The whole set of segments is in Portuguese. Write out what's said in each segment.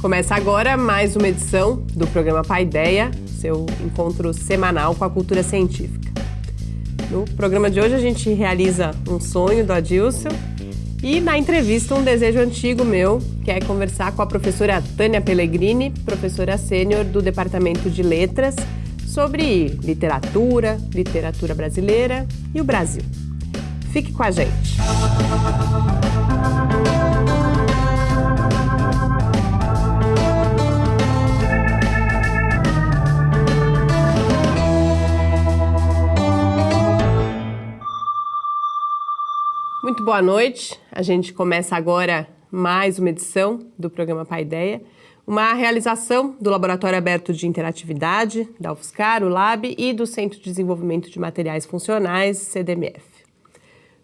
Começa agora mais uma edição do programa Paideia, seu encontro semanal com a cultura científica. No programa de hoje a gente realiza um sonho do Adilson e na entrevista um desejo antigo meu, que é conversar com a professora Tânia Pellegrini, professora sênior do Departamento de Letras, sobre literatura, literatura brasileira e o Brasil. Fique com a gente! Muito boa noite. A gente começa agora mais uma edição do programa Paideia, uma realização do Laboratório Aberto de Interatividade, da UFSCar, o LAB, e do Centro de Desenvolvimento de Materiais Funcionais, CDMF.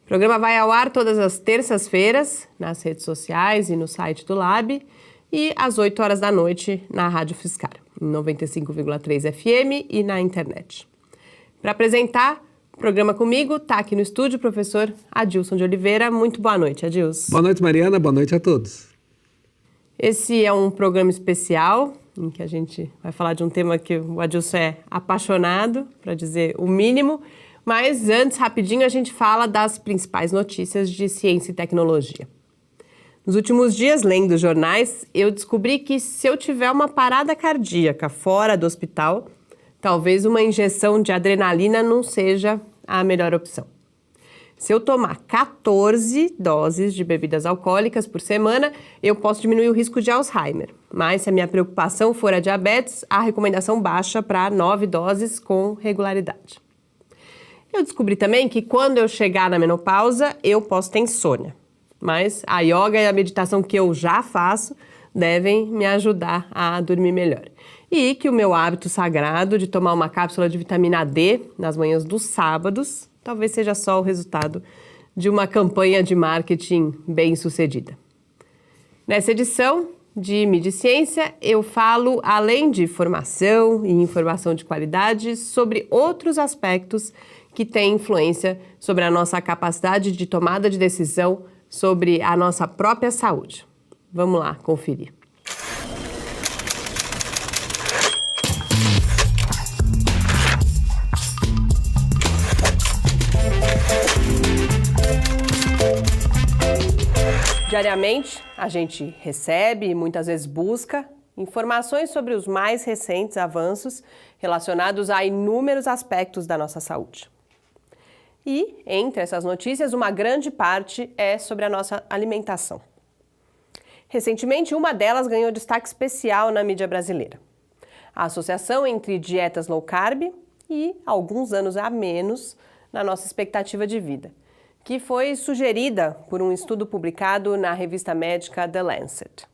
O programa vai ao ar todas as terças-feiras, nas redes sociais e no site do LAB, e às 8 horas da noite na Rádio UFSCar, em 95,3 FM e na internet. Para apresentar o programa comigo, está aqui no estúdio o professor Adilson de Oliveira. Muito boa noite, Adilson. Boa noite, Mariana. Boa noite a todos. Esse é um programa especial, em que a gente vai falar de um tema que o Adilson é apaixonado, para dizer o mínimo. Mas antes, rapidinho, a gente fala das principais notícias de ciência e tecnologia. Nos últimos dias, lendo jornais, eu descobri que se eu tiver uma parada cardíaca fora do hospital, talvez uma injeção de adrenalina não seja a melhor opção. Se eu tomar 14 doses de bebidas alcoólicas por semana, eu posso diminuir o risco de Alzheimer. Mas se a minha preocupação for a diabetes, a recomendação baixa para 9 doses com regularidade. Eu descobri também que quando eu chegar na menopausa, eu posso ter insônia. Mas a yoga e a meditação que eu já faço devem me ajudar a dormir melhor. E que o meu hábito sagrado de tomar uma cápsula de vitamina D nas manhãs dos sábados talvez seja só o resultado de uma campanha de marketing bem sucedida. Nessa edição de Mídia e Ciência, eu falo, além de formação e informação de qualidade, sobre outros aspectos que têm influência sobre a nossa capacidade de tomada de decisão sobre a nossa própria saúde. Vamos lá conferir. Diariamente, a gente recebe e muitas vezes busca informações sobre os mais recentes avanços relacionados a inúmeros aspectos da nossa saúde. E, entre essas notícias, uma grande parte é sobre a nossa alimentação. Recentemente, uma delas ganhou destaque especial na mídia brasileira. A associação entre dietas low carb e alguns anos a menos na nossa expectativa de vida, que foi sugerida por um estudo publicado na revista médica The Lancet.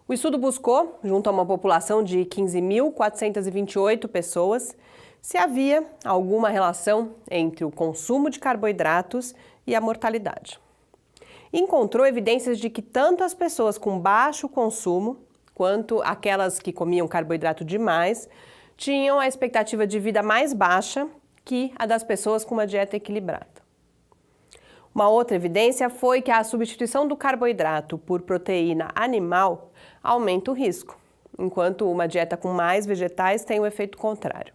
O estudo buscou, junto a uma população de 15.428 pessoas, se havia alguma relação entre o consumo de carboidratos e a mortalidade. Encontrou evidências de que tanto as pessoas com baixo consumo, quanto aquelas que comiam carboidrato demais, tinham a expectativa de vida mais baixa que a das pessoas com uma dieta equilibrada. Uma outra evidência foi que a substituição do carboidrato por proteína animal aumenta o risco, enquanto uma dieta com mais vegetais tem o efeito contrário.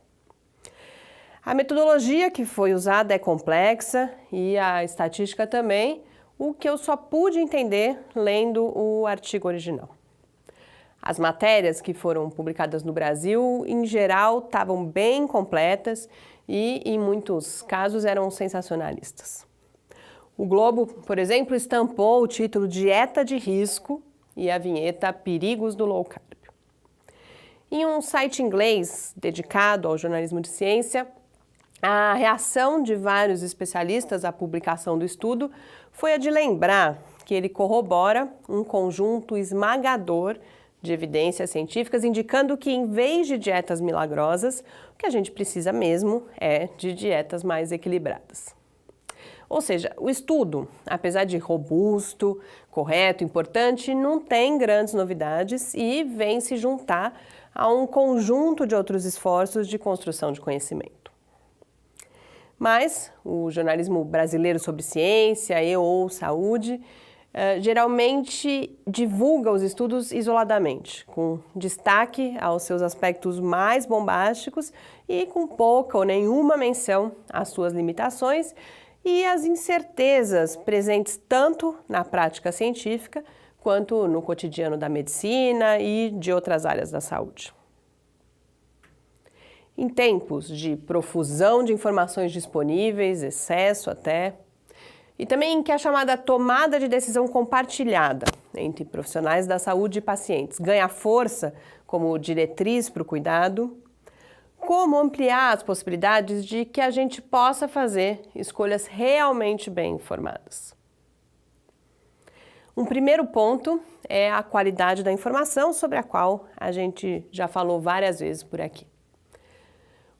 A metodologia que foi usada é complexa e a estatística também, o que eu só pude entender lendo o artigo original. As matérias que foram publicadas no Brasil, em geral, estavam bem completas e, em muitos casos, eram sensacionalistas. O Globo, por exemplo, estampou o título Dieta de Risco e a vinheta Perigos do Low Carb. Em um site inglês dedicado ao jornalismo de ciência, a reação de vários especialistas à publicação do estudo foi a de lembrar que ele corrobora um conjunto esmagador de evidências científicas indicando que, em vez de dietas milagrosas, o que a gente precisa mesmo é de dietas mais equilibradas. Ou seja, o estudo, apesar de robusto, correto, importante, não tem grandes novidades e vem se juntar a um conjunto de outros esforços de construção de conhecimento. Mas o jornalismo brasileiro sobre ciência e ou saúde geralmente divulga os estudos isoladamente, com destaque aos seus aspectos mais bombásticos e com pouca ou nenhuma menção às suas limitações e às incertezas presentes tanto na prática científica quanto no cotidiano da medicina e de outras áreas da saúde. Em tempos de profusão de informações disponíveis, excesso até, e também em que a chamada tomada de decisão compartilhada entre profissionais da saúde e pacientes ganha força como diretriz para o cuidado, como ampliar as possibilidades de que a gente possa fazer escolhas realmente bem informadas. Um primeiro ponto é a qualidade da informação, sobre a qual a gente já falou várias vezes por aqui.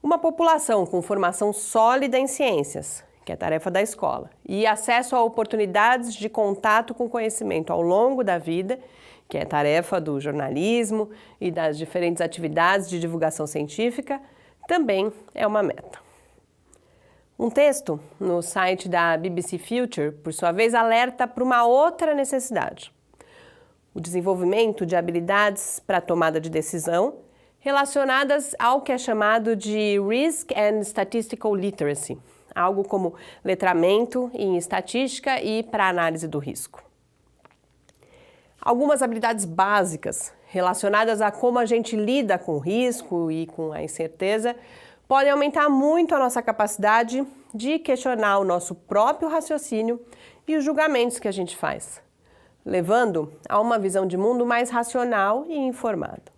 Uma população com formação sólida em ciências, que é tarefa da escola, e acesso a oportunidades de contato com conhecimento ao longo da vida, que é tarefa do jornalismo e das diferentes atividades de divulgação científica, também é uma meta. Um texto no site da BBC Future, por sua vez, alerta para uma outra necessidade: o desenvolvimento de habilidades para a tomada de decisão relacionadas ao que é chamado de Risk and Statistical Literacy, algo como letramento em estatística e para análise do risco. Algumas habilidades básicas relacionadas a como a gente lida com o risco e com a incerteza podem aumentar muito a nossa capacidade de questionar o nosso próprio raciocínio e os julgamentos que a gente faz, levando a uma visão de mundo mais racional e informada.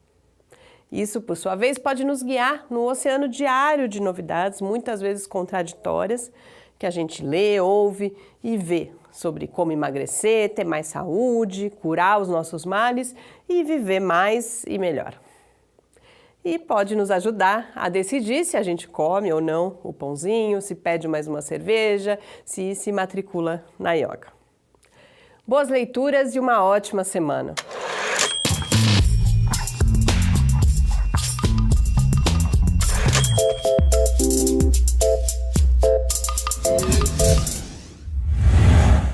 Isso, por sua vez, pode nos guiar no oceano diário de novidades, muitas vezes contraditórias, que a gente lê, ouve e vê sobre como emagrecer, ter mais saúde, curar os nossos males e viver mais e melhor. E pode nos ajudar a decidir se a gente come ou não o pãozinho, se pede mais uma cerveja, se matricula na yoga. Boas leituras e uma ótima semana!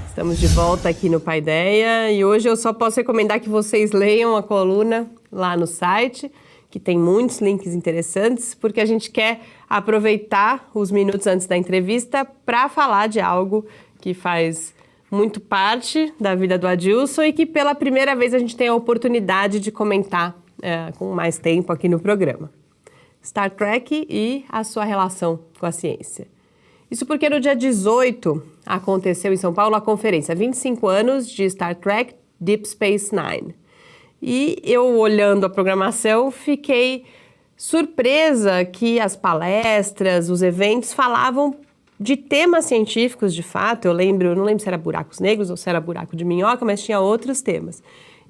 Estamos de volta aqui no Paideia e hoje eu só posso recomendar que vocês leiam a coluna lá no site, que tem muitos links interessantes, porque a gente quer aproveitar os minutos antes da entrevista para falar de algo que faz muito parte da vida do Adilson e que pela primeira vez a gente tem a oportunidade de comentar com mais tempo aqui no programa. Star Trek e a sua relação com a ciência. Isso porque no dia 18 aconteceu em São Paulo a conferência 25 anos de Star Trek Deep Space Nine. E eu, olhando a programação, fiquei surpresa que as palestras, os eventos falavam de temas científicos de fato. Eu não lembro se era buracos negros ou se era buraco de minhoca, mas tinha outros temas.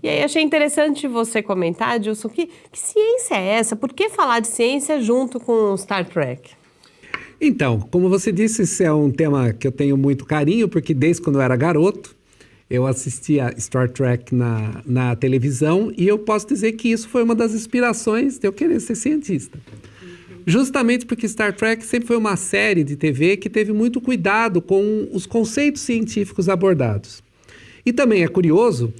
E aí achei interessante você comentar, Adilson, que ciência é essa? Por que falar de ciência junto com Star Trek? Então, como você disse, esse é um tema que eu tenho muito carinho, porque desde quando eu era garoto, eu assistia Star Trek na televisão e eu posso dizer que isso foi uma das inspirações de eu querer ser cientista. Justamente porque Star Trek sempre foi uma série de TV que teve muito cuidado com os conceitos científicos abordados. E também é curioso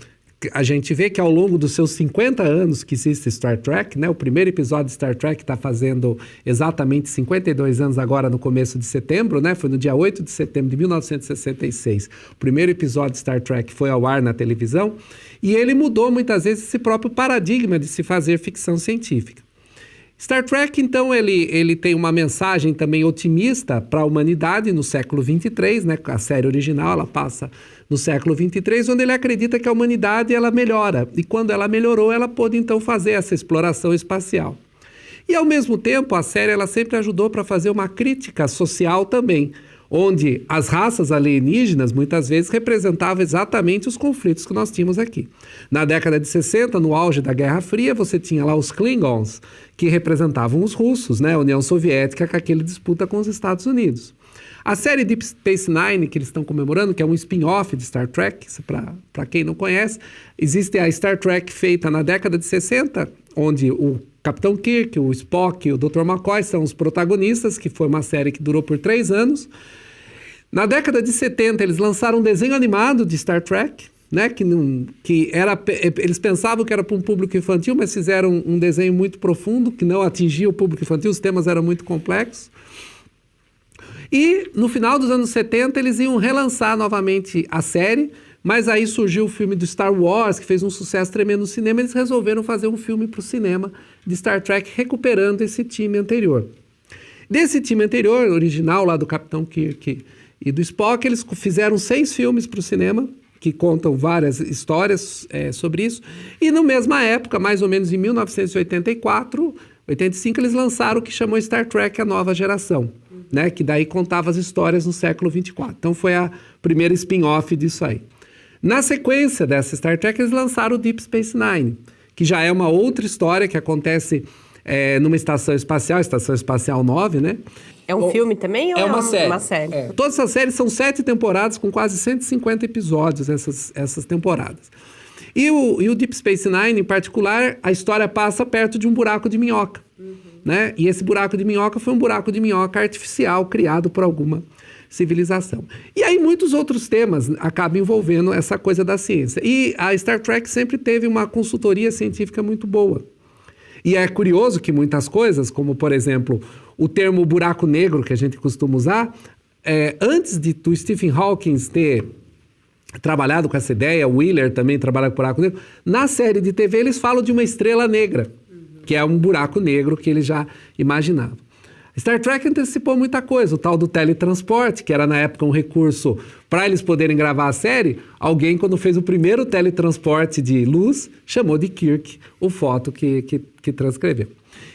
a gente vê que ao longo dos seus 50 anos que existe Star Trek, né, o primeiro episódio de Star Trek está fazendo exatamente 52 anos agora no começo de setembro, né, foi no dia 8 de setembro de 1966. O primeiro episódio de Star Trek foi ao ar na televisão e ele mudou muitas vezes esse próprio paradigma de se fazer ficção científica. Star Trek, então, ele tem uma mensagem também otimista para a humanidade no século 23, né? A série original, ela passa no século 23, onde ele acredita que a humanidade, ela melhora. E quando ela melhorou, ela pôde, então, fazer essa exploração espacial. E, ao mesmo tempo, a série, ela sempre ajudou para fazer uma crítica social também, onde as raças alienígenas, muitas vezes, representavam exatamente os conflitos que nós tínhamos aqui. Na década de 60, no auge da Guerra Fria, você tinha lá os Klingons, que representavam os russos, né? A União Soviética, com aquele disputa com os Estados Unidos. A série Deep Space Nine, que eles estão comemorando, que é um spin-off de Star Trek, para quem não conhece, existe a Star Trek feita na década de 60, onde o Capitão Kirk, o Spock e o Dr. McCoy são os protagonistas, que foi uma série que durou por 3 anos. Na década de 70, eles lançaram um desenho animado de Star Trek, né? Eles pensavam que era para um público infantil, mas fizeram um desenho muito profundo, que não atingia o público infantil, os temas eram muito complexos. E no final dos anos 70 eles iam relançar novamente a série, mas aí surgiu o filme do Star Wars, que fez um sucesso tremendo no cinema, eles resolveram fazer um filme para o cinema de Star Trek, recuperando esse time anterior. Desse time anterior, original lá do Capitão Kirk e do Spock, eles fizeram 6 filmes para o cinema, que contam várias histórias sobre isso. E na mesma época, mais ou menos em 1984, 85, eles lançaram o que chamou Star Trek A Nova Geração, né? Que daí contava as histórias no século 24. Então foi a primeira spin-off disso aí. Na sequência dessa Star Trek, eles lançaram o Deep Space Nine, que já é uma outra história que acontece numa estação espacial 9, né? É um filme também ou é uma série? Uma série? Todas essas séries são 7 temporadas com quase 150 episódios, essas temporadas. E o Deep Space Nine, em particular, a história passa perto de um buraco de minhoca. Né? E esse buraco de minhoca foi um buraco de minhoca artificial criado por alguma civilização. E aí muitos outros temas acabam envolvendo essa coisa da ciência. E a Star Trek sempre teve uma consultoria científica muito boa. E é curioso que muitas coisas, como por exemplo, o termo buraco negro que a gente costuma usar, antes do Stephen Hawking ter trabalhado com essa ideia, o Wheeler também trabalha com buraco negro, na série de TV eles falam de uma estrela negra, que é um buraco negro que eles já imaginavam. Star Trek antecipou muita coisa, o tal do teletransporte, que era na época um recurso para eles poderem gravar a série. Alguém, quando fez o primeiro teletransporte de luz, chamou de Kirk o foto que transcreveu.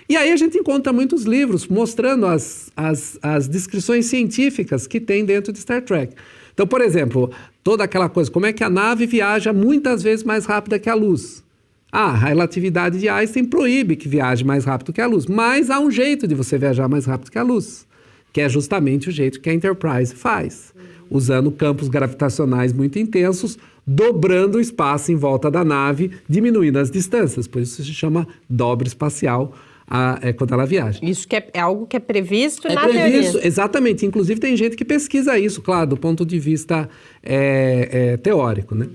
E aí a gente encontra muitos livros mostrando as descrições científicas que tem dentro de Star Trek. Então, por exemplo, toda aquela coisa, como é que a nave viaja muitas vezes mais rápida que a luz? A relatividade de Einstein proíbe que viaje mais rápido que a luz, mas há um jeito de você viajar mais rápido que a luz, que é justamente o jeito que a Enterprise faz, usando campos gravitacionais muito intensos, dobrando o espaço em volta da nave, diminuindo as distâncias, por isso se chama dobra espacial quando ela viaja. Isso que é algo que é previsto na teoria. Teoria. Exatamente, inclusive tem gente que pesquisa isso, claro, do ponto de vista teórico, né?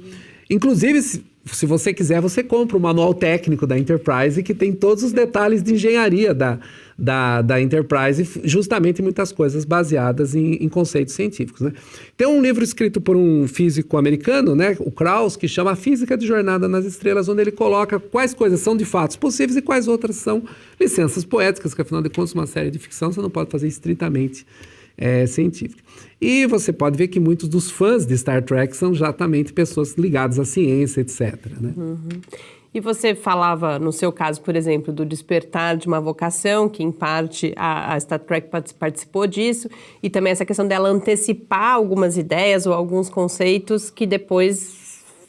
Inclusive, se você quiser, você compra o manual técnico da Enterprise, que tem todos os detalhes de engenharia da Enterprise, justamente muitas coisas baseadas em conceitos científicos, né? Tem um livro escrito por um físico americano, né, o Krauss, que chama Física de Jornada nas Estrelas, onde ele coloca quais coisas são de fato possíveis e quais outras são licenças poéticas, que afinal de contas uma série de ficção você não pode fazer estritamente científica. E você pode ver que muitos dos fãs de Star Trek são exatamente pessoas ligadas à ciência, etc. Né? E você falava, no seu caso, por exemplo, do despertar de uma vocação, que em parte a Star Trek participou disso, e também essa questão dela antecipar algumas ideias ou alguns conceitos que depois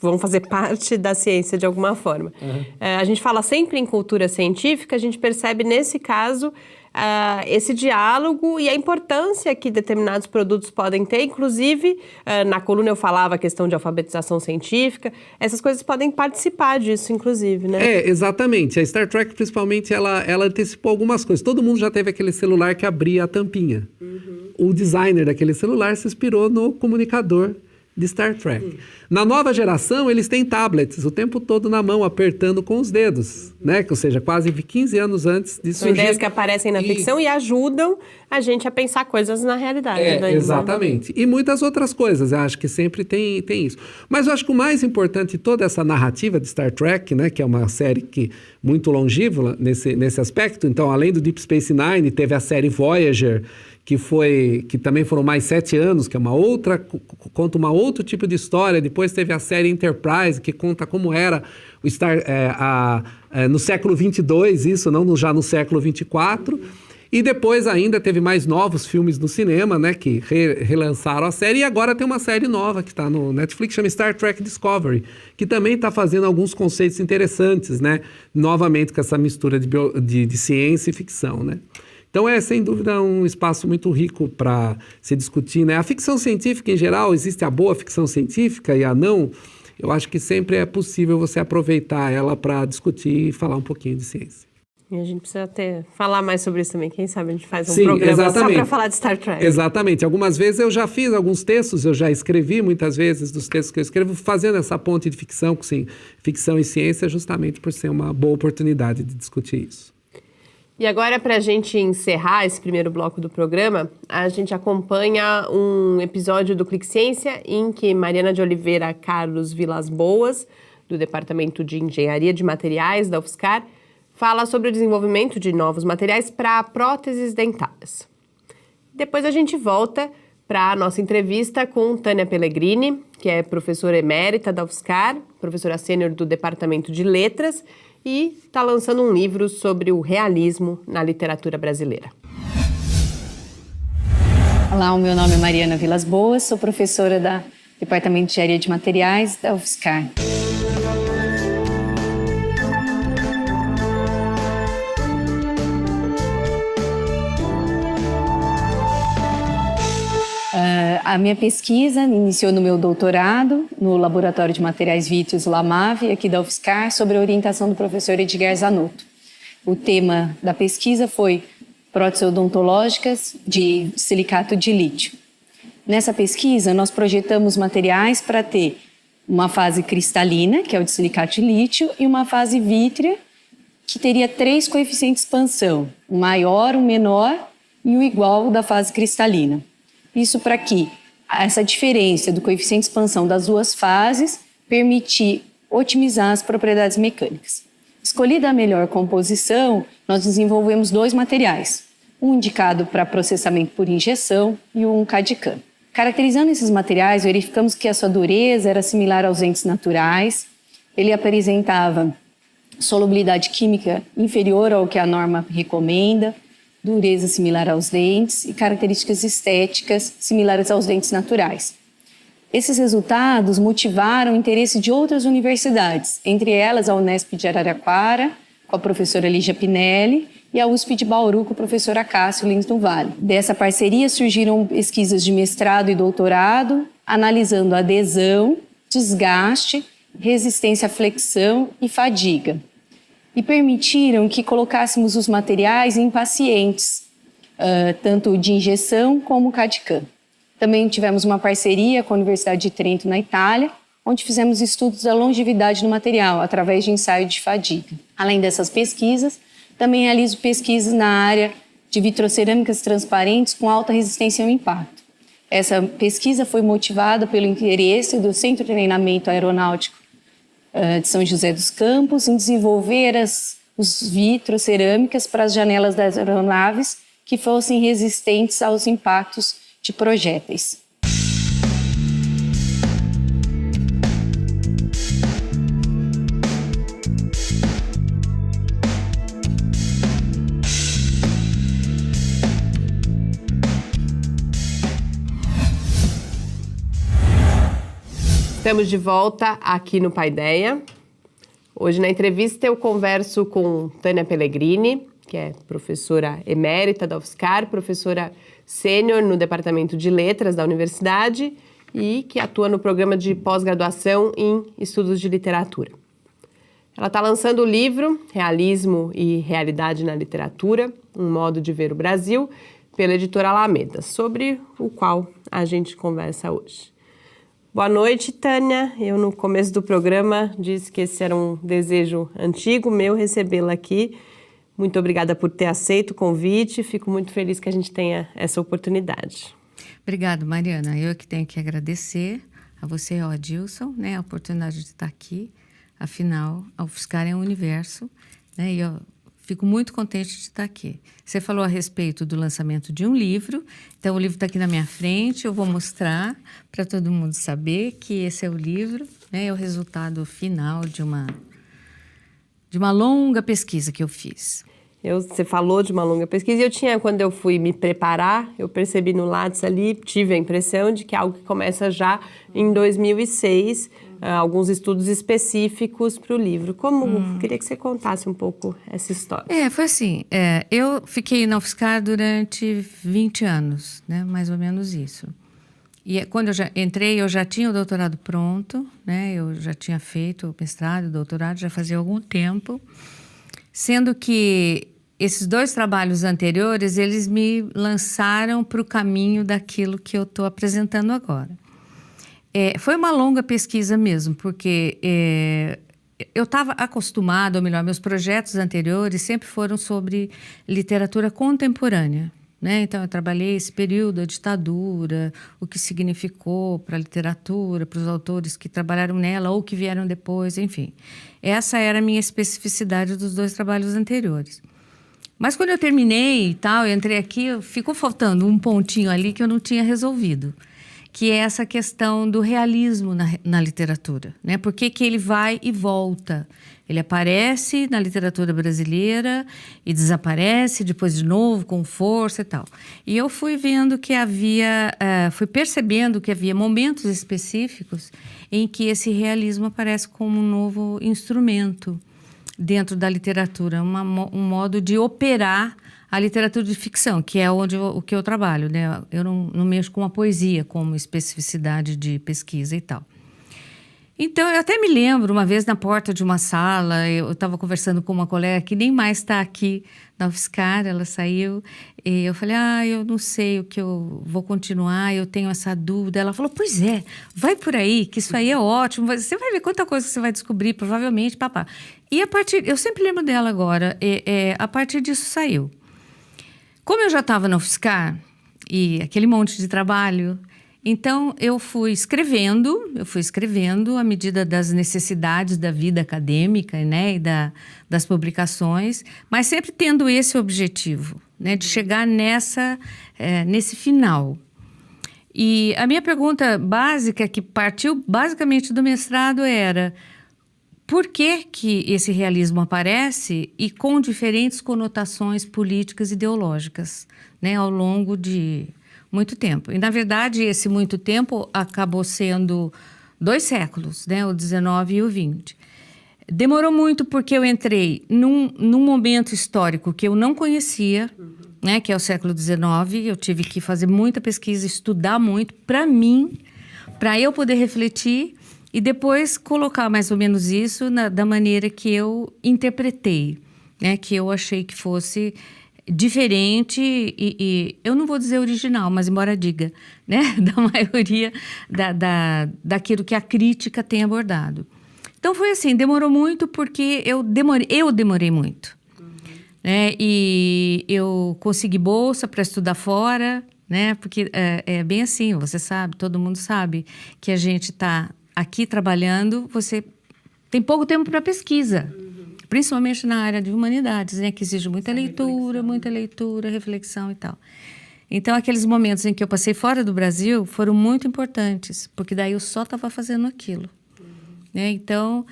vão fazer parte da ciência de alguma forma. A gente fala sempre em cultura científica, a gente percebe nesse caso esse diálogo e a importância que determinados produtos podem ter, inclusive na coluna eu falava a questão de alfabetização científica, essas coisas podem participar disso, inclusive, né? Exatamente. A Star Trek, principalmente, ela antecipou algumas coisas. Todo mundo já teve aquele celular que abria a tampinha. O designer daquele celular se inspirou no comunicador de Star Trek. Na nova geração, eles têm tablets o tempo todo na mão, apertando com os dedos, né? Ou seja, quase 15 anos antes de surgir. São ideias que aparecem na ficção e ajudam a gente a pensar coisas na realidade. Exatamente. E muitas outras coisas, eu acho que sempre tem isso. Mas eu acho que o mais importante de toda essa narrativa de Star Trek, né? Que é uma série muito longívola nesse aspecto. Então, além do Deep Space Nine, teve a série Voyager, que também foram mais 7 anos, que é conta um outro tipo de história. Depois teve a série Enterprise, que conta como era no século 22, isso, não já no século 24. E depois ainda teve mais novos filmes no cinema, né, que relançaram a série. E agora tem uma série nova que está no Netflix, chama Star Trek Discovery, que também está fazendo alguns conceitos interessantes, né, novamente com essa mistura de ciência e ficção, né. Então sem dúvida, um espaço muito rico para se discutir, né? A ficção científica, em geral, existe a boa ficção científica e a não. Eu acho que sempre é possível você aproveitar ela para discutir e falar um pouquinho de ciência. E a gente precisa falar mais sobre isso também. Quem sabe a gente faz um Sim, programa exatamente. só para falar de Star Trek. Exatamente. Algumas vezes eu já fiz alguns textos, eu já escrevi muitas vezes dos textos que eu escrevo, fazendo essa ponte de ficção, sim, ficção e ciência, justamente por ser uma boa oportunidade de discutir isso. E agora, para a gente encerrar esse primeiro bloco do programa, a gente acompanha um episódio do Clique Ciência em que Mariana de Oliveira Carlos Vilas Boas, do Departamento de Engenharia de Materiais da UFSCar, fala sobre o desenvolvimento de novos materiais para próteses dentárias. Depois a gente volta para a nossa entrevista com Tânia Pellegrini, que é professora emérita da UFSCar, professora sênior do Departamento de Letras e está lançando um livro sobre o realismo na literatura brasileira. Olá, o meu nome é Mariana Vilas Boas, sou professora do Departamento de Engenharia de Materiais da UFSCar. A minha pesquisa iniciou no meu doutorado, no Laboratório de Materiais Vítreos LAMAV, aqui da UFSCar, sobre a orientação do professor Edgar Zanotto. O tema da pesquisa foi próteses odontológicas de silicato de lítio. Nessa pesquisa, nós projetamos materiais para ter uma fase cristalina, que é o de silicato de lítio, e uma fase vítrea, que teria 3 coeficientes de expansão, um maior, um menor e o igual da fase cristalina. Isso para que essa diferença do coeficiente de expansão das duas fases permitir otimizar as propriedades mecânicas. Escolhida a melhor composição, nós desenvolvemos 2 materiais, um indicado para processamento por injeção e um CAD/CAM. Caracterizando esses materiais, verificamos que a sua dureza era similar aos dentes naturais, ele apresentava solubilidade química inferior ao que a norma recomenda, dureza similar aos dentes e características estéticas similares aos dentes naturais. Esses resultados motivaram o interesse de outras universidades, entre elas a Unesp de Araraquara, com a professora Lígia Pinelli, e a USP de Bauru, com o professor Acácio Lins do Vale. Dessa parceria surgiram pesquisas de mestrado e doutorado, analisando adesão, desgaste, resistência à flexão e fadiga. E permitiram que colocássemos os materiais em pacientes, tanto de injeção como CAD/CAM. Também tivemos uma parceria com a Universidade de Trento, na Itália, onde fizemos estudos da longevidade do material, através de ensaio de fadiga. Além dessas pesquisas, também realizo pesquisas na área de vitrocerâmicas transparentes com alta resistência ao impacto. Essa pesquisa foi motivada pelo interesse do Centro de Treinamento Aeronáutico de São José dos Campos em desenvolver os vitrocerâmicas para as janelas das aeronaves que fossem resistentes aos impactos de projéteis. Estamos de volta aqui no Paideia. Hoje na entrevista eu converso com Tânia Pellegrini, que é professora emérita da UFSCar, professora sênior no Departamento de Letras da Universidade e que atua no programa de pós-graduação em Estudos de Literatura. Ela está lançando o livro Realismo e Realidade na Literatura, um modo de ver o Brasil, pela editora Alameda, sobre o qual a gente conversa hoje. Boa noite, Tânia. Eu, no começo do programa, disse que esse era um desejo antigo meu, recebê-la aqui. Muito obrigada por ter aceito o convite. Fico muito feliz que a gente tenha essa oportunidade. Obrigada, Mariana. Eu que tenho que agradecer a você e ao Adilson, né, a oportunidade de estar aqui. Afinal, a UFSCar é um universo, né, e eu fico muito contente de estar aqui. Você falou a respeito do lançamento de um livro, então o livro está aqui na minha frente, eu vou mostrar para todo mundo saber que esse é o livro, né, é o resultado final de uma longa pesquisa que eu fiz. Você falou de uma longa pesquisa e quando eu fui me preparar, eu percebi no Lattes ali, tive a impressão de que é algo que começa já em 2006, alguns estudos específicos para o livro. Queria que você contasse um pouco essa história. Foi assim, eu fiquei na UFSCar durante 20 anos, né, mais ou menos isso. E quando eu já entrei, eu já tinha o doutorado pronto, né, eu já tinha feito o mestrado, o doutorado, já fazia algum tempo. sendo que esses 2 trabalhos anteriores, eles me lançaram para o caminho daquilo que eu estou apresentando agora. Foi uma longa pesquisa mesmo, porque eu estava acostumada, ou melhor, meus projetos anteriores sempre foram sobre literatura contemporânea, né? Então, eu trabalhei esse período, a ditadura, o que significou para a literatura, para os autores que trabalharam nela ou que vieram depois, enfim. Essa era a minha especificidade dos 2 trabalhos anteriores. Mas quando eu terminei e tal, eu entrei aqui, ficou faltando um pontinho ali que eu não tinha resolvido, que é essa questão do realismo na literatura, né? Por que ele vai e volta? Ele aparece na literatura brasileira e desaparece depois de novo, com força e tal. E eu fui vendo que fui percebendo que havia momentos específicos em que esse realismo aparece como um novo instrumento dentro da literatura, um modo de operar a literatura de ficção, que é o que eu trabalho, né? Eu não mexo com a poesia como especificidade de pesquisa e tal. Então, eu até me lembro, uma vez na porta de uma sala, eu estava conversando com uma colega que nem mais está aqui na UFSCar, ela saiu, e eu falei, eu não sei o que eu vou continuar, eu tenho essa dúvida. Ela falou, pois é, vai por aí, que isso aí é ótimo, você vai ver quanta coisa você vai descobrir, provavelmente, papá. E eu sempre lembro dela agora, a partir disso saiu. Como eu já estava na UFSCar, e aquele monte de trabalho, então eu fui escrevendo à medida das necessidades da vida acadêmica, né, e das publicações, mas sempre tendo esse objetivo, né, de chegar nesse final. E a minha pergunta básica, que partiu basicamente do mestrado, era: por que esse realismo aparece e com diferentes conotações políticas e ideológicas, né, ao longo de muito tempo? E, na verdade, esse muito tempo acabou sendo 2 séculos, né, o 19 e o 20. Demorou muito porque eu entrei num momento histórico que eu não conhecia, né, que é o século 19. Eu tive que fazer muita pesquisa, estudar muito para mim, para eu poder refletir e depois colocar mais ou menos isso da maneira que eu interpretei, né, que eu achei que fosse diferente e eu não vou dizer original, mas embora diga, né, da maioria daquilo que a crítica tem abordado. Então foi assim, demorou muito porque eu demorei muito, né, e eu consegui bolsa para estudar fora, né, porque é bem assim, você sabe, todo mundo sabe que a gente está aqui trabalhando, você tem pouco tempo para pesquisa. Principalmente na área de humanidades, né, que exige muita leitura, reflexão e tal. Então, aqueles momentos em que eu passei fora do Brasil foram muito importantes, porque daí eu só estava fazendo aquilo. Né? Então,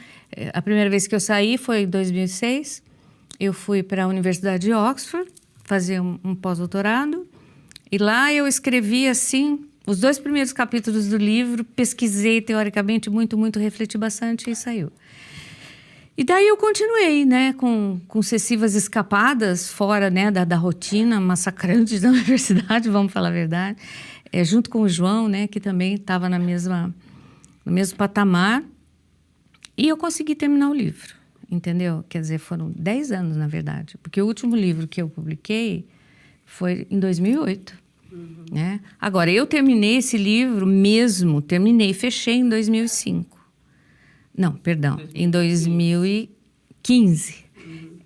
a primeira vez que eu saí foi em 2006. Eu fui para a Universidade de Oxford fazer um pós-doutorado. E lá eu escrevi, assim, os 2 primeiros capítulos do livro, pesquisei teoricamente muito, refleti bastante e saiu. E daí eu continuei, né, com sucessivas escapadas fora, né, da rotina massacrante da universidade, vamos falar a verdade, junto com o João, né, que também estava no mesmo patamar, e eu consegui terminar o livro, entendeu? Quer dizer, foram 10 anos, na verdade, porque o último livro que eu publiquei foi em 2008, né? Agora, eu terminei esse livro mesmo, fechei em 2005. Não, perdão, em 2015.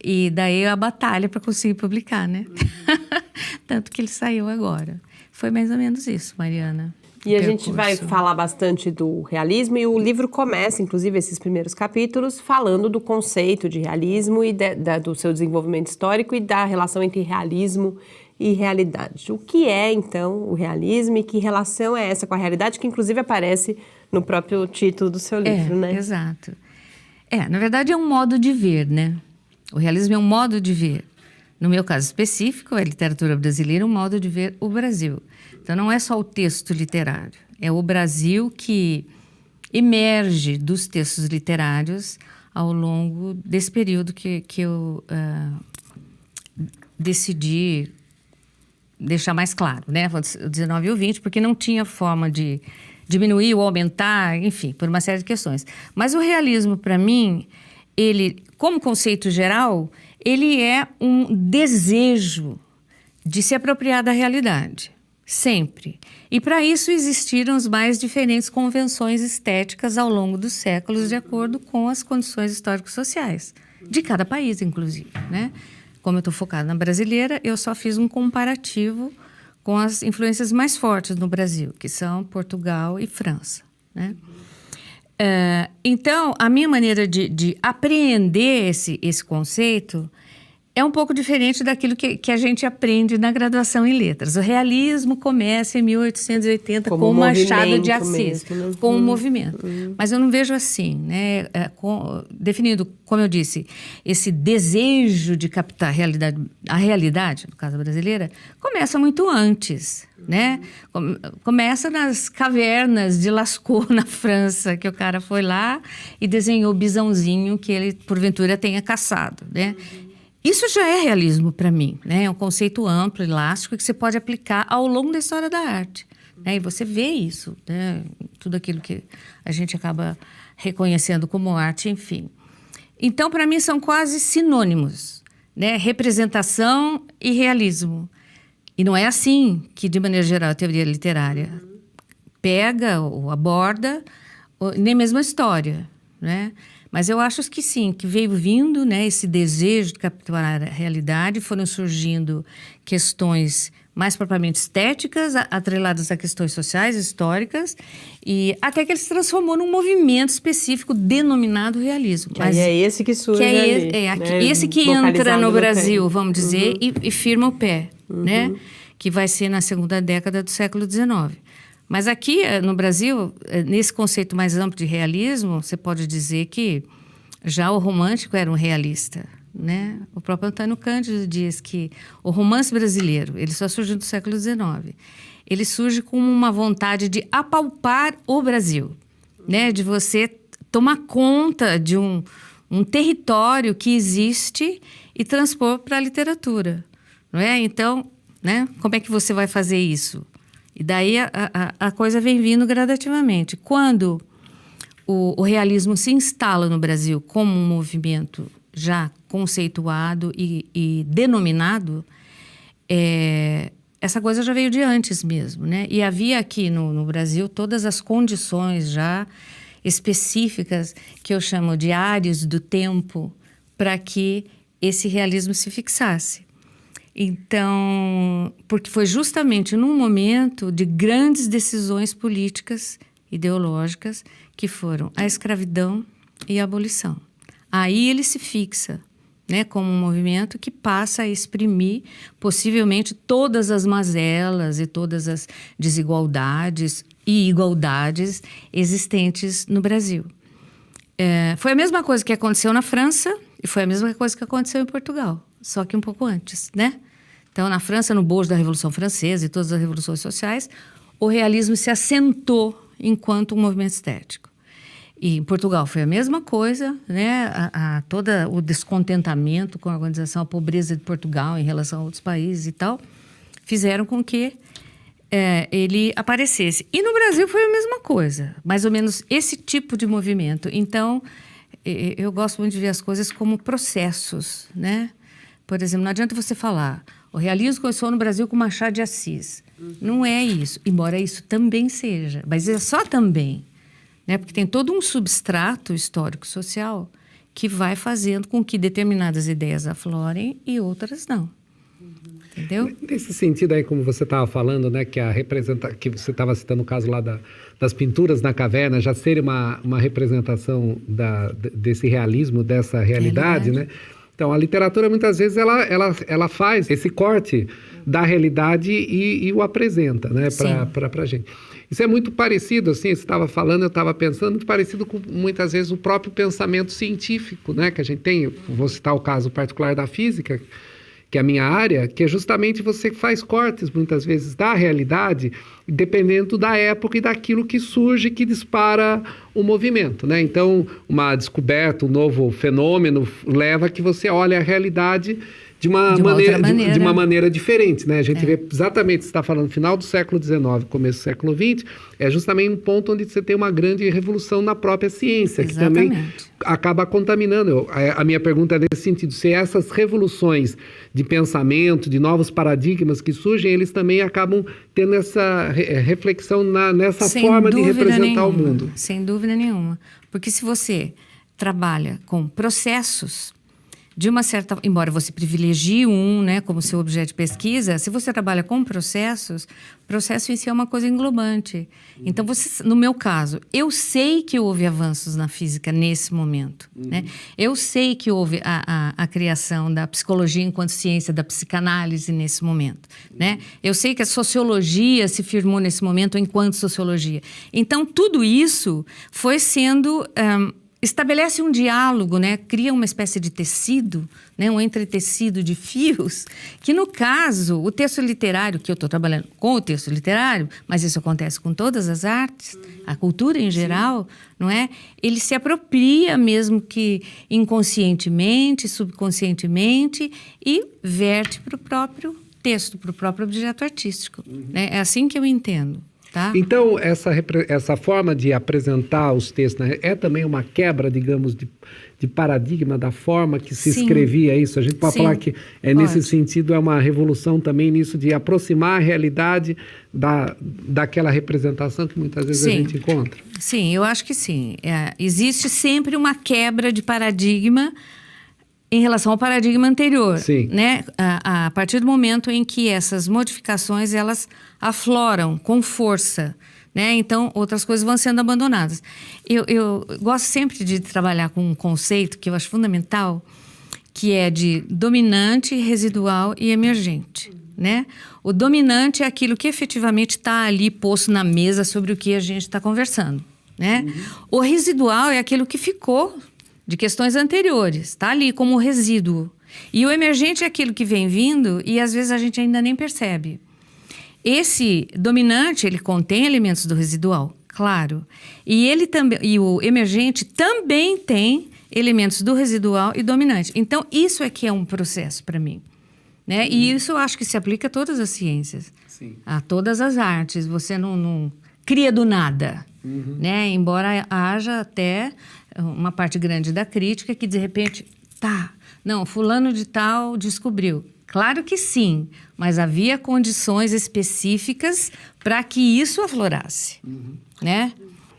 E daí a batalha para conseguir publicar, né? Tanto que ele saiu agora. Foi mais ou menos isso, Mariana. E a gente vai falar bastante do realismo, e o livro começa, inclusive, esses primeiros capítulos, falando do conceito de realismo e do seu desenvolvimento histórico e da relação entre realismo e realidade. O que é, então, o realismo e que relação é essa com a realidade, que inclusive aparece no próprio título do seu livro, né? Exato. Na verdade é um modo de ver, né? O realismo é um modo de ver. No meu caso específico, a literatura brasileira é um modo de ver o Brasil. Então não é só o texto literário, é o Brasil que emerge dos textos literários ao longo desse período que eu decidi deixar mais claro, né? O 19 e o 20, porque não tinha forma de diminuir ou aumentar, enfim, por uma série de questões. Mas o realismo, para mim, ele, como conceito geral, ele é um desejo de se apropriar da realidade, sempre. E para isso existiram as mais diferentes convenções estéticas ao longo dos séculos, de acordo com as condições históricos-sociais, de cada país, inclusive, né? Como eu estou focada na brasileira, eu só fiz um comparativo com as influências mais fortes no Brasil, que são Portugal e França, né? Então, a minha maneira de apreender esse conceito é um pouco diferente daquilo que a gente aprende na graduação em letras. O realismo começa em 1880 com o Machado de Assis, mesmo, né? com um movimento. Mas eu não vejo assim, né? Definindo, como eu disse, esse desejo de captar a realidade, no caso brasileira, começa muito antes, né? Começa nas cavernas de Lascaux, na França, que o cara foi lá e desenhou o bisãozinho que ele, porventura, tenha caçado, né? Isso já é realismo para mim, né? É um conceito amplo, elástico, que você pode aplicar ao longo da história da arte, né? E você vê isso, né? Tudo aquilo que a gente acaba reconhecendo como arte, enfim. Então, para mim, são quase sinônimos, né? Representação e realismo. E não é assim que, de maneira geral, a teoria literária pega ou aborda, nem mesmo a história, né? Mas eu acho que sim, que veio vindo, né, esse desejo de capturar a realidade, foram surgindo questões mais propriamente estéticas, atreladas a questões sociais, históricas, e até que ele se transformou num movimento específico denominado realismo. Mas é esse que surge ali, né? Esse que entra no Brasil, vamos dizer, e firma o pé, né? Que vai ser na segunda década do século XIX. Mas aqui, no Brasil, nesse conceito mais amplo de realismo, você pode dizer que já o romântico era um realista, né? O próprio Antônio Cândido diz que o romance brasileiro, ele só surgiu no século XIX. Ele surge com uma vontade de apalpar o Brasil, né? De você tomar conta de um território que existe e transpor para a literatura, não é? Então, né? Como é que você vai fazer isso? E daí a coisa vem vindo gradativamente. Quando o realismo se instala no Brasil como um movimento já conceituado e denominado, essa coisa já veio de antes mesmo, né? E havia aqui no Brasil todas as condições já específicas, que eu chamo de áreas do tempo, para que esse realismo se fixasse. Então, porque foi justamente num momento de grandes decisões políticas, ideológicas, que foram a escravidão e a abolição. Aí ele se fixa, né, como um movimento que passa a exprimir possivelmente todas as mazelas e todas as desigualdades e igualdades existentes no Brasil. Foi a mesma coisa que aconteceu na França e foi a mesma coisa que aconteceu em Portugal, só que um pouco antes, né? Então, na França, no bojo da Revolução Francesa e todas as revoluções sociais, o realismo se assentou enquanto um movimento estético. E em Portugal foi a mesma coisa, né? Todo o descontentamento com a organização, a pobreza de Portugal em relação a outros países e tal, fizeram com que ele aparecesse. E no Brasil foi a mesma coisa, mais ou menos esse tipo de movimento. Então, eu gosto muito de ver as coisas como processos, né? Por exemplo, não adianta você falar, o realismo começou no Brasil com Machado de Assis. Não é isso, embora isso também seja, mas é só também, né? Porque tem todo um substrato histórico-social que vai fazendo com que determinadas ideias aflorem e outras não. Entendeu? Nesse sentido aí, como você estava falando, né, que que você estava citando o caso lá das pinturas na caverna, já ser uma representação desse realismo, dessa realidade, né? Então, a literatura, muitas vezes, ela faz esse corte da realidade e o apresenta, né, para a gente. Isso é muito parecido, assim, você estava falando, eu estava pensando, muito parecido com, muitas vezes, o próprio pensamento científico, né, que a gente tem. Eu vou citar o caso particular da física, que é a minha área, que é justamente você faz cortes, muitas vezes, da realidade dependendo da época e daquilo que surge, que dispara o movimento, né? Então, uma descoberta, um novo fenômeno leva a que você olhe a realidade de uma maneira diferente, né? A gente vê exatamente, você está falando final do século XIX, começo do século XX, é justamente um ponto onde você tem uma grande revolução na própria ciência, Exatamente. que também acaba contaminando. A minha pergunta é nesse sentido, se essas revoluções de pensamento, de novos paradigmas que surgem, eles também acabam tendo essa reflexão nessa forma de representar o mundo. Sem dúvida nenhuma. Porque se você trabalha com processos, de uma certa, embora você privilegie né, como seu objeto de pesquisa, se você trabalha com processos, processo em si é uma coisa englobante. Então, no meu caso, eu sei que houve avanços na física nesse momento. Né? Eu sei que houve a criação da psicologia enquanto ciência, da psicanálise nesse momento. Né? Eu sei que a sociologia se firmou nesse momento enquanto sociologia. Então, tudo isso foi sendo... estabelece um diálogo, né? Cria uma espécie de tecido, né? Um entretecido de fios, que no caso, o texto literário, que eu estou trabalhando com o texto literário, mas isso acontece com todas as artes, a cultura em geral, não é? Ele se apropria mesmo que inconscientemente, subconscientemente e verte para o próprio texto, para o próprio objeto artístico. Né? É assim que eu entendo. Tá? Então, essa forma de apresentar os textos, né, é também uma quebra, digamos, de paradigma da forma que se escrevia isso? A gente pode falar que, nesse sentido, é uma revolução também nisso de aproximar a realidade daquela representação que muitas vezes a gente encontra? Sim, eu acho que sim. Existe sempre uma quebra de paradigma em relação ao paradigma anterior, né? A partir do momento em que essas modificações elas afloram com força, né? Então outras coisas vão sendo abandonadas. Eu gosto sempre de trabalhar com um conceito que eu acho fundamental, que é de dominante, residual e emergente, né? O dominante é aquilo que efetivamente está ali posto na mesa sobre o que a gente está conversando, né? O residual é aquilo que ficou de questões anteriores, está ali como resíduo. E o emergente é aquilo que vem vindo e às vezes a gente ainda nem percebe. Esse dominante, ele contém elementos do residual, claro. E o emergente também tem elementos do residual e dominante. Então, isso é que é um processo para mim. Né? E isso eu acho que se aplica a todas as ciências, a todas as artes. Você não cria do nada, né? Embora haja até uma parte grande da crítica que de repente, fulano de tal descobriu. Claro que sim, mas havia condições específicas para que isso aflorasse, né?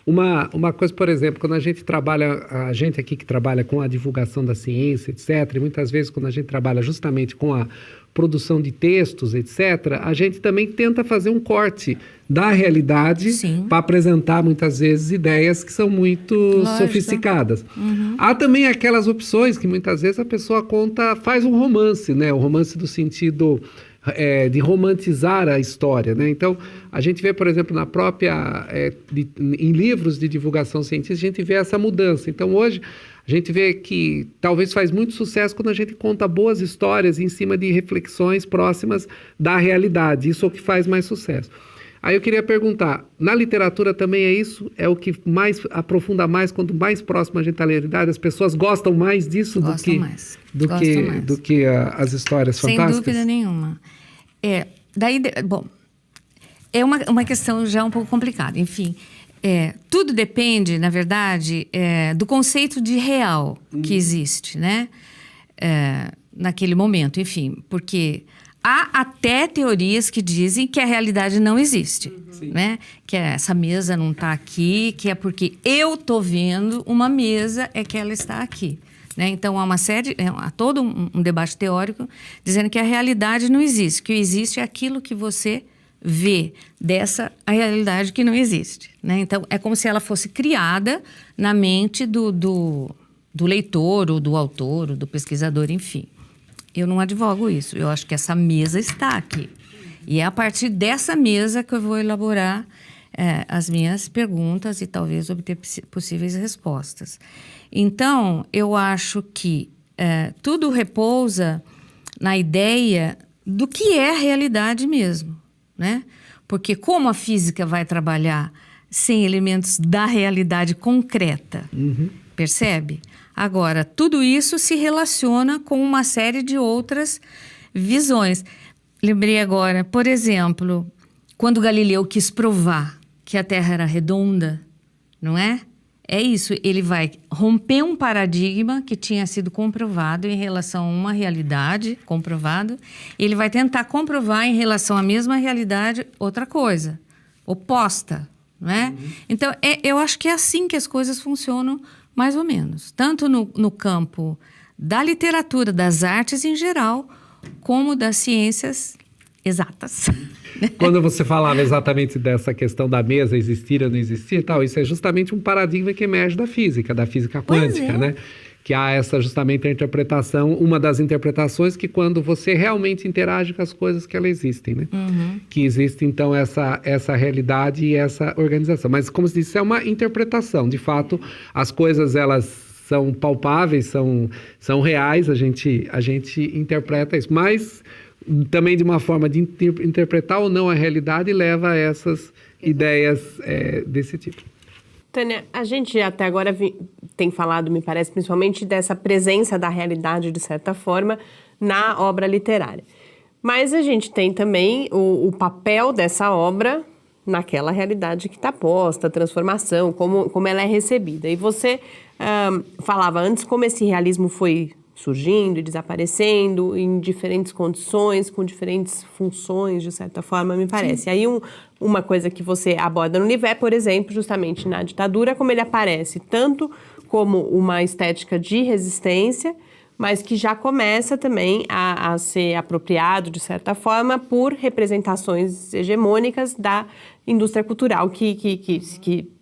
Uma coisa, por exemplo, quando a gente aqui que trabalha com a divulgação da ciência, etc., e muitas vezes quando a gente trabalha justamente com a produção de textos, etc., a gente também tenta fazer um corte da realidade para apresentar muitas vezes ideias que são muito sofisticadas. Há também aquelas opções que muitas vezes a pessoa faz um romance, né? O romance do sentido de romantizar a história, né? Então, a gente vê, por exemplo, na própria em livros de divulgação científica, a gente vê essa mudança. Então, hoje, a gente vê que talvez faz muito sucesso quando a gente conta boas histórias em cima de reflexões próximas da realidade. Isso é o que faz mais sucesso. Aí eu queria perguntar, na literatura também é isso? É o que mais aprofunda mais, quanto mais próximo a gente está da realidade? As pessoas gostam mais disso do que as histórias fantásticas? Sem dúvida nenhuma. É uma questão já um pouco complicada. Enfim, tudo depende, na verdade, do conceito de real que existe, né? Naquele momento, enfim, porque há até teorias que dizem que a realidade não existe, né? Que essa mesa não está aqui, que é porque eu estou vendo uma mesa, é que ela está aqui. Né? Então, há todo um debate teórico dizendo que a realidade não existe, que o existe é aquilo que você vê a realidade que não existe. Né? Então, é como se ela fosse criada na mente do leitor, ou do autor, ou do pesquisador, enfim. Eu não advogo isso. Eu acho que essa mesa está aqui. E é a partir dessa mesa que eu vou elaborar as minhas perguntas e talvez obter possíveis respostas. Então, eu acho que tudo repousa na ideia do que é a realidade mesmo, né? Porque como a física vai trabalhar sem elementos da realidade concreta, percebe? Agora, tudo isso se relaciona com uma série de outras visões. Lembrei agora, por exemplo, quando Galileu quis provar que a Terra era redonda, não é? É isso, ele vai romper um paradigma que tinha sido comprovado em relação a uma realidade comprovado, ele vai tentar comprovar em relação à mesma realidade outra coisa, oposta, não é? Então, eu acho que é assim que as coisas funcionam, mais ou menos, tanto no campo da literatura, das artes em geral, como das ciências exatas. Quando você falava exatamente dessa questão da mesa existir ou não existir e tal, isso é justamente um paradigma que emerge da física quântica, né? Que há essa justamente a interpretação, uma das interpretações que quando você realmente interage com as coisas que elas existem, né? Que existe então essa realidade e essa organização. Mas como se disse, é uma interpretação. De fato, as coisas elas são palpáveis, são reais, a gente interpreta isso. Mas também de uma forma de interpretar ou não a realidade leva a essas ideias desse tipo. Tânia, a gente até agora tem falado, me parece, principalmente dessa presença da realidade, de certa forma, na obra literária. Mas a gente tem também o papel dessa obra naquela realidade que está posta, a transformação, como ela é recebida. E você falava antes como esse realismo foi surgindo e desaparecendo em diferentes condições, com diferentes funções, de certa forma, me parece. Sim. Aí uma coisa que você aborda no livro é, por exemplo, justamente na ditadura, como ele aparece tanto como uma estética de resistência, mas que já começa também a ser apropriado, de certa forma, por representações hegemônicas da indústria cultural que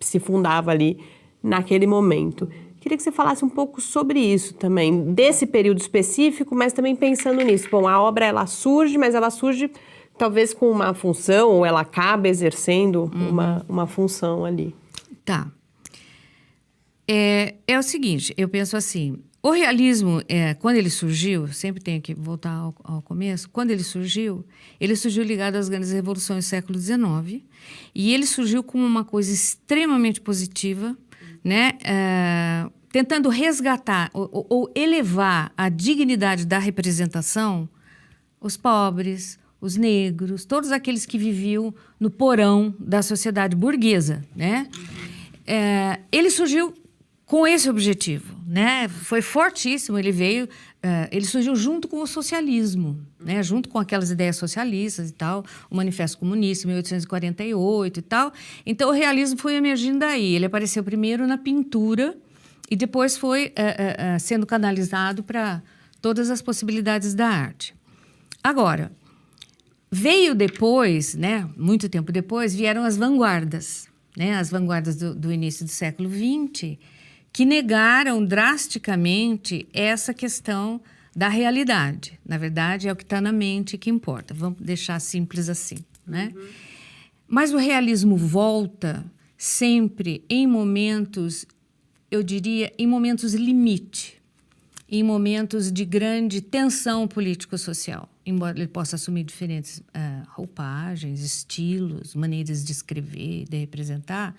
se fundava ali naquele momento. Queria que você falasse um pouco sobre isso também, desse período específico, mas também pensando nisso. Bom, a obra ela surge, mas ela surge talvez com uma função, ou ela acaba exercendo uma função ali. Tá. É o seguinte, eu penso assim, o realismo, quando ele surgiu, sempre tenho que voltar ao começo, quando ele surgiu ligado às grandes revoluções do século XIX, e ele surgiu como uma coisa extremamente positiva, né? Tentando resgatar ou elevar a dignidade da representação, os pobres, os negros, todos aqueles que viviam no porão da sociedade burguesa, né? Ele surgiu com esse objetivo, né? Foi fortíssimo, ele surgiu junto com o socialismo, né? Junto com aquelas ideias socialistas e tal, o Manifesto Comunista, 1848 e tal. Então, o realismo foi emergindo daí. Ele apareceu primeiro na pintura e depois foi sendo canalizado para todas as possibilidades da arte. Agora, veio depois, né? Muito tempo depois, vieram as vanguardas, né? As vanguardas do início do século XX, que negaram drasticamente essa questão da realidade. Na verdade, é o que está na mente que importa. Vamos deixar simples assim, né? Mas o realismo volta sempre em momentos, eu diria, em momentos limite, em momentos de grande tensão político-social. Embora ele possa assumir diferentes roupagens, estilos, maneiras de escrever, de representar,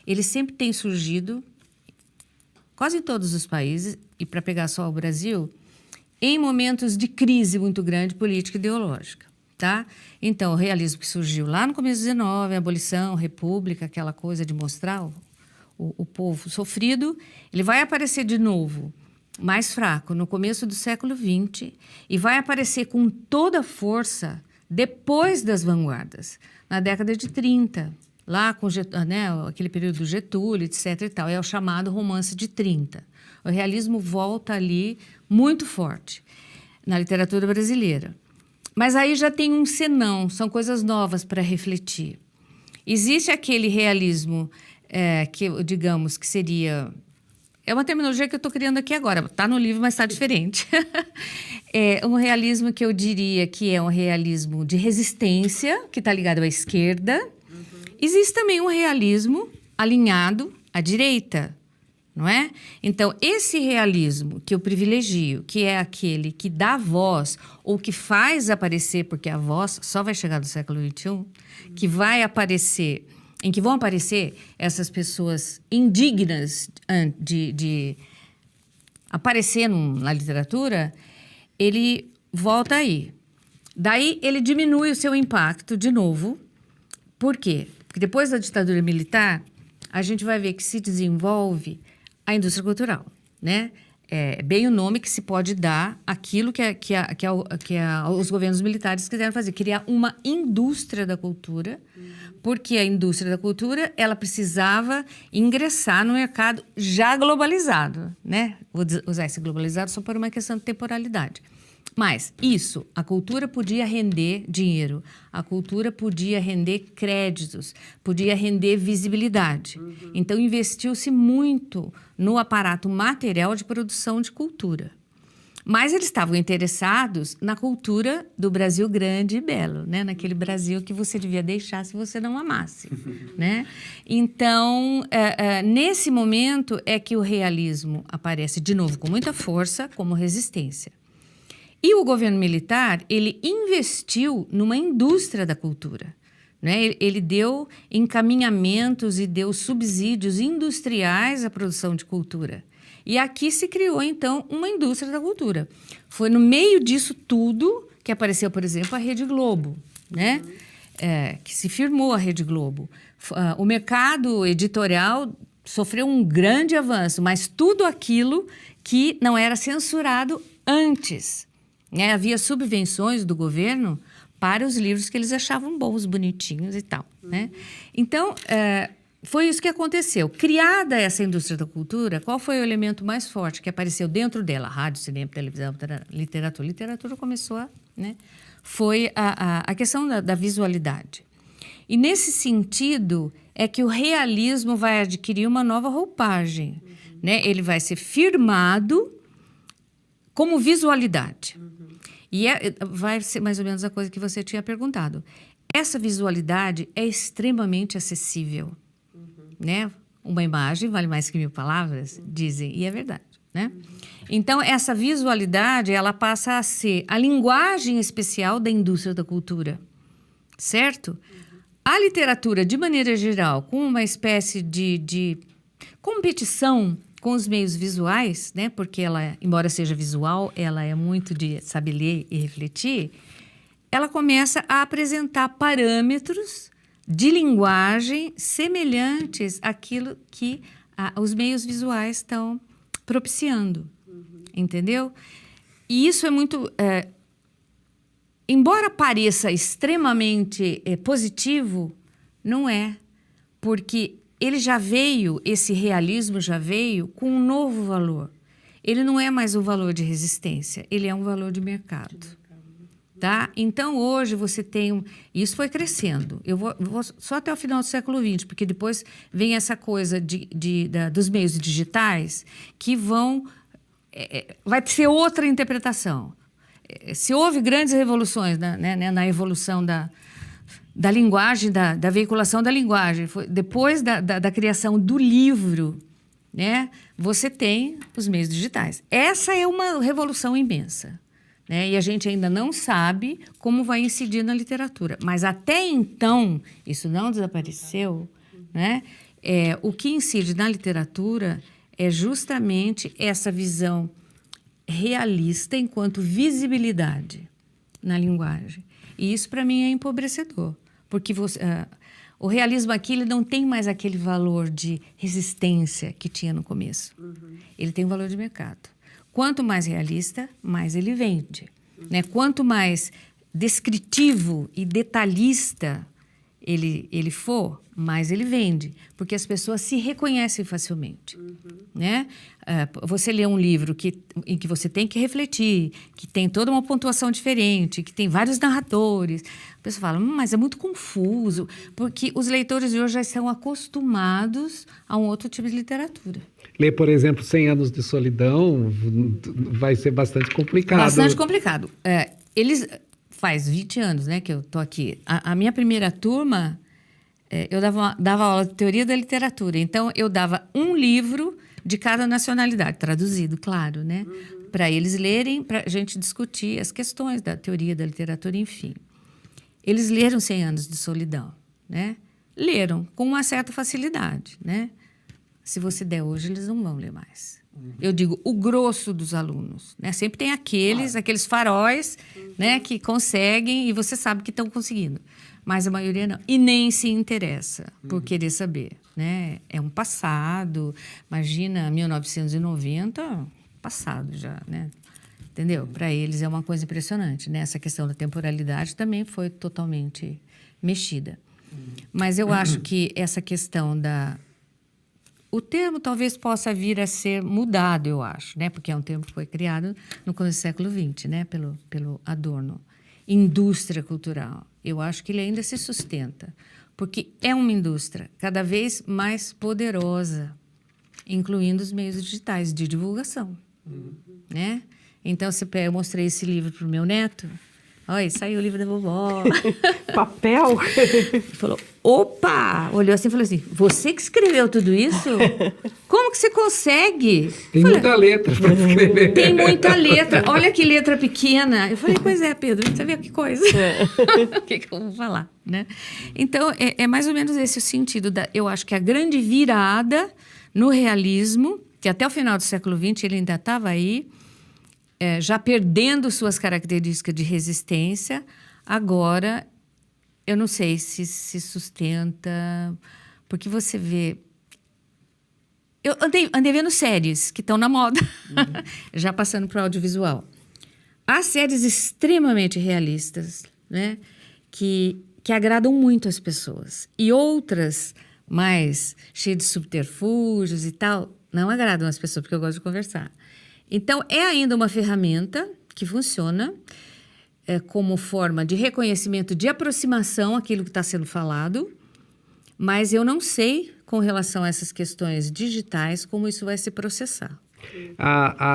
ele sempre tem surgido quase em todos os países, e para pegar só o Brasil, em momentos de crise muito grande política e ideológica, tá? Então, o realismo que surgiu lá no começo do XIX, a abolição, a república, aquela coisa de mostrar o povo sofrido, ele vai aparecer de novo, mais fraco, no começo do século XX, e vai aparecer com toda a força depois das vanguardas, na década de 30, lá com aquele período do Getúlio, etc. e tal. É o chamado romance de 30. O realismo volta ali muito forte na literatura brasileira. Mas aí já tem um senão, são coisas novas para refletir. Existe aquele realismo que, digamos, que seria... É uma terminologia que eu estou criando aqui agora. Está no livro, mas está diferente. É um realismo que eu diria que é um realismo de resistência, que está ligado à esquerda. Existe também um realismo alinhado à direita, não é? Então, esse realismo que eu privilegio, que é aquele que dá voz ou que faz aparecer, porque a voz só vai chegar no século XXI, que vai aparecer, em que vão aparecer essas pessoas indignas de aparecer na literatura, ele volta aí. Daí, ele diminui o seu impacto de novo. Por quê? Porque depois da ditadura militar, a gente vai ver que se desenvolve a indústria cultural, né? É bem o nome que se pode dar àquilo que os governos militares quiseram fazer, criar uma indústria da cultura, porque a indústria da cultura, ela precisava ingressar no mercado já globalizado, né? Vou usar esse globalizado só por uma questão de temporalidade. Mas isso, a cultura podia render dinheiro, a cultura podia render créditos, podia render visibilidade. Então, investiu-se muito no aparato material de produção de cultura. Mas eles estavam interessados na cultura do Brasil grande e belo, né? Naquele Brasil que você devia deixar se você não amasse, né? Então, nesse momento é que o realismo aparece de novo com muita força como resistência. E o governo militar, ele investiu numa indústria da cultura, né? Ele deu encaminhamentos e deu subsídios industriais à produção de cultura. E aqui se criou, então, uma indústria da cultura. Foi no meio disso tudo que apareceu, por exemplo, a Rede Globo, né? Que se firmou a Rede Globo. O mercado editorial sofreu um grande avanço, mas tudo aquilo que não era censurado antes. Havia subvenções do governo para os livros que eles achavam bons, bonitinhos e tal, né? Então, foi isso que aconteceu. Criada essa indústria da cultura, qual foi o elemento mais forte que apareceu dentro dela? Rádio, cinema, televisão, literatura. Literatura começou né? Foi a questão da visualidade. E nesse sentido é que o realismo vai adquirir uma nova roupagem, né? Ele vai ser firmado como visualidade. E vai ser mais ou menos a coisa que você tinha perguntado. Essa visualidade é extremamente acessível, né? Uma imagem vale mais que 1000 palavras, dizem, e é verdade, né? Então, essa visualidade, ela passa a ser a linguagem especial da indústria da cultura, certo? A literatura, de maneira geral, com uma espécie de competição com os meios visuais, né? Porque ela, embora seja visual, ela é muito de saber ler e refletir, ela começa a apresentar parâmetros de linguagem semelhantes àquilo que os meios visuais estão propiciando, entendeu? E isso é muito... embora pareça extremamente positivo, não é, porque esse realismo já veio com um novo valor. Ele não é mais um valor de resistência, ele é um valor de mercado. Tá? Então, hoje você tem... Isso foi crescendo. Eu vou só até o final do século XX, porque depois vem essa coisa dos meios digitais que vai ser outra interpretação. Se houve grandes revoluções na evolução da linguagem, da veiculação da linguagem, depois da criação do livro, né, você tem os meios digitais. Essa é uma revolução imensa, né, e a gente ainda não sabe como vai incidir na literatura. Mas até então, isso não desapareceu, né? O que incide na literatura é justamente essa visão realista enquanto visibilidade na linguagem. E isso, para mim, é empobrecedor. Porque o realismo aqui ele não tem mais aquele valor de resistência que tinha no começo. Ele tem um valor de mercado. Quanto mais realista, mais ele vende, né? Quanto mais descritivo e detalhista ele for, mais ele vende. Porque as pessoas se reconhecem facilmente, né? Você lê um livro em que você tem que refletir, que tem toda uma pontuação diferente, que tem vários narradores. A pessoa fala, mas é muito confuso, porque os leitores de hoje já estão acostumados a um outro tipo de literatura. Ler, por exemplo, 100 Anos de Solidão vai ser bastante complicado. Bastante complicado. Faz 20 anos, né, que eu estou aqui. A minha primeira turma, eu dava aula de teoria da literatura. Então, eu dava um livro de cada nacionalidade, traduzido, claro, né? Para eles lerem, para a gente discutir as questões da teoria da literatura, enfim. Eles leram 100 Anos de Solidão, né? Leram com uma certa facilidade, né? Se você der hoje, eles não vão ler mais. Eu digo, o grosso dos alunos, né? Sempre tem aqueles faróis, né, que conseguem e você sabe que estão conseguindo. Mas a maioria não. E nem se interessa por querer saber, né? É um passado. Imagina, 1990, passado já, né? Entendeu? Para eles é uma coisa impressionante, né? Essa questão da temporalidade também foi totalmente mexida. Mas eu acho que essa questão da... O termo talvez possa vir a ser mudado, eu acho, né? Porque é um termo que foi criado no começo do século XX, né? Pelo Adorno. Indústria cultural. Eu acho que ele ainda se sustenta, porque é uma indústria cada vez mais poderosa, incluindo os meios digitais de divulgação, né? Então, eu mostrei esse livro para o meu neto. Olha, saiu o livro da vovó. Papel? Ele falou, opa! Olhou assim e falou assim, você que escreveu tudo isso? Como que você consegue? Tem muita letra para escrever. Tem muita letra. Olha que letra pequena. Eu falei, pois é, Pedro, você vê que coisa. O que eu vou falar, né? Então, é mais ou menos esse o sentido. Eu acho que a grande virada no realismo, que até o final do século XX ele ainda estava aí, já perdendo suas características de resistência, agora, eu não sei se sustenta, porque você vê... Eu andei vendo séries que estão na moda, já passando para o audiovisual. Há séries extremamente realistas, né, que agradam muito as pessoas. E outras, mais cheias de subterfúgios e tal, não agradam as pessoas, porque eu gosto de conversar. Então, é ainda uma ferramenta que funciona como forma de reconhecimento, de aproximação àquilo que está sendo falado, mas eu não sei, com relação a essas questões digitais, como isso vai se processar.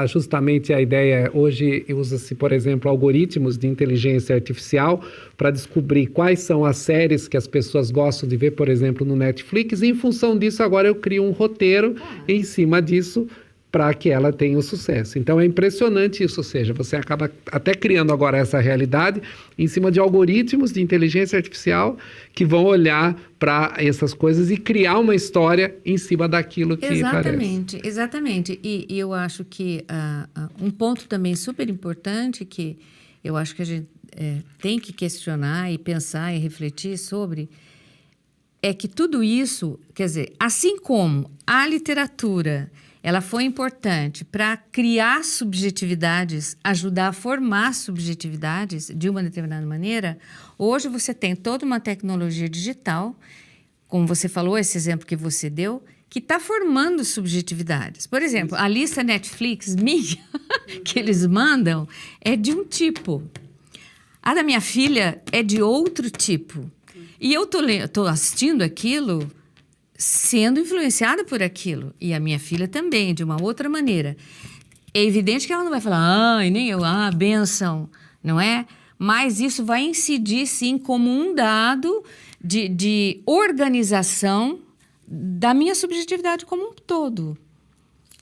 Justamente a ideia, hoje usa-se, por exemplo, algoritmos de inteligência artificial para descobrir quais são as séries que as pessoas gostam de ver, por exemplo, no Netflix, e em função disso agora eu crio um roteiro em cima disso, para que ela tenha o sucesso. Então, é impressionante isso, ou seja, você acaba até criando agora essa realidade em cima de algoritmos de inteligência artificial que vão olhar para essas coisas e criar uma história em cima daquilo que exatamente, parece. Exatamente. E eu acho que um ponto também super importante que eu acho que a gente tem que questionar e pensar e refletir sobre é que tudo isso, quer dizer, assim como a literatura... Ela foi importante para criar subjetividades, ajudar a formar subjetividades de uma determinada maneira. Hoje você tem toda uma tecnologia digital, como você falou, esse exemplo que você deu, que está formando subjetividades. Por exemplo, a lista Netflix minha, que eles mandam, é de um tipo. A da minha filha é de outro tipo. E eu tô assistindo aquilo... sendo influenciada por aquilo. E a minha filha também, de uma outra maneira. É evidente que ela não vai falar, nem eu, bênção, não é? Mas isso vai incidir, sim, como um dado de organização da minha subjetividade como um todo.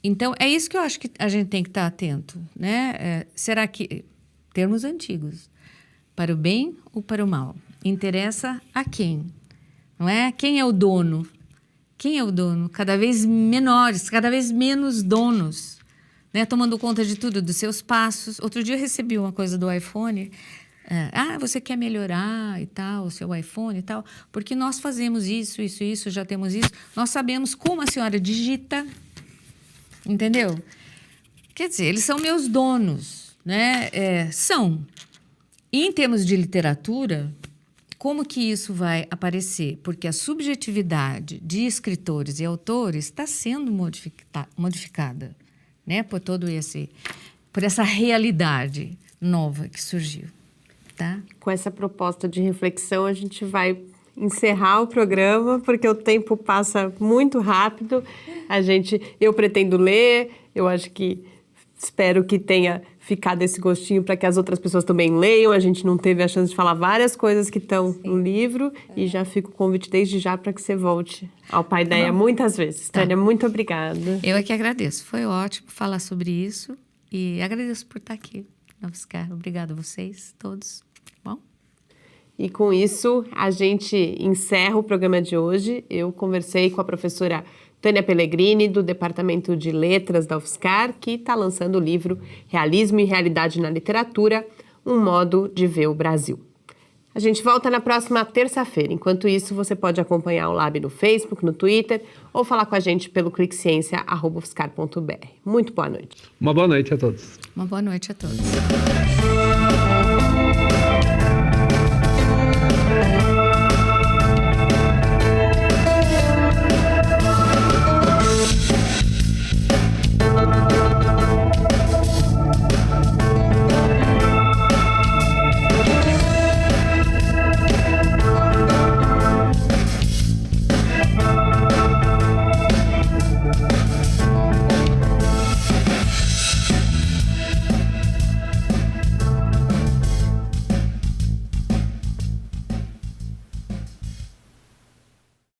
Então, é isso que eu acho que a gente tem que estar atento, né? Será que, termos antigos, para o bem ou para o mal? Interessa a quem? Não é? Quem é o dono? Quem é o dono? Cada vez menores, cada vez menos donos, né? Tomando conta de tudo, dos seus passos. Outro dia eu recebi uma coisa do iPhone. Você quer melhorar e tal, o seu iPhone e tal? Porque nós fazemos isso, já temos isso. Nós sabemos como a senhora digita, entendeu? Quer dizer, eles são meus donos, né? São. E em termos de literatura... Como que isso vai aparecer? Porque a subjetividade de escritores e autores está sendo modificada, né? Por essa realidade nova que surgiu, tá? Com essa proposta de reflexão, a gente vai encerrar o programa, porque o tempo passa muito rápido. Eu pretendo ler, eu acho que espero que tenha ficar desse gostinho para que as outras pessoas também leiam. A gente não teve a chance de falar várias coisas que estão no livro e já fica o convite desde já para que você volte ao Paideia muitas vezes. Tânia, muito obrigada. Eu é que agradeço. Foi ótimo falar sobre isso e agradeço por estar aqui na UFSCar. Obrigada a vocês todos. Bom? E com isso, a gente encerra o programa de hoje. Eu conversei com a professora Tânia Pellegrini, do Departamento de Letras da UFSCar, que está lançando o livro Realismo e Realidade na Literatura, um modo de ver o Brasil. A gente volta na próxima terça-feira. Enquanto isso, você pode acompanhar o Lab no Facebook, no Twitter, ou falar com a gente pelo cliqueciência@ufscar.br. Muito boa noite. Uma boa noite a todos. Uma boa noite a todos.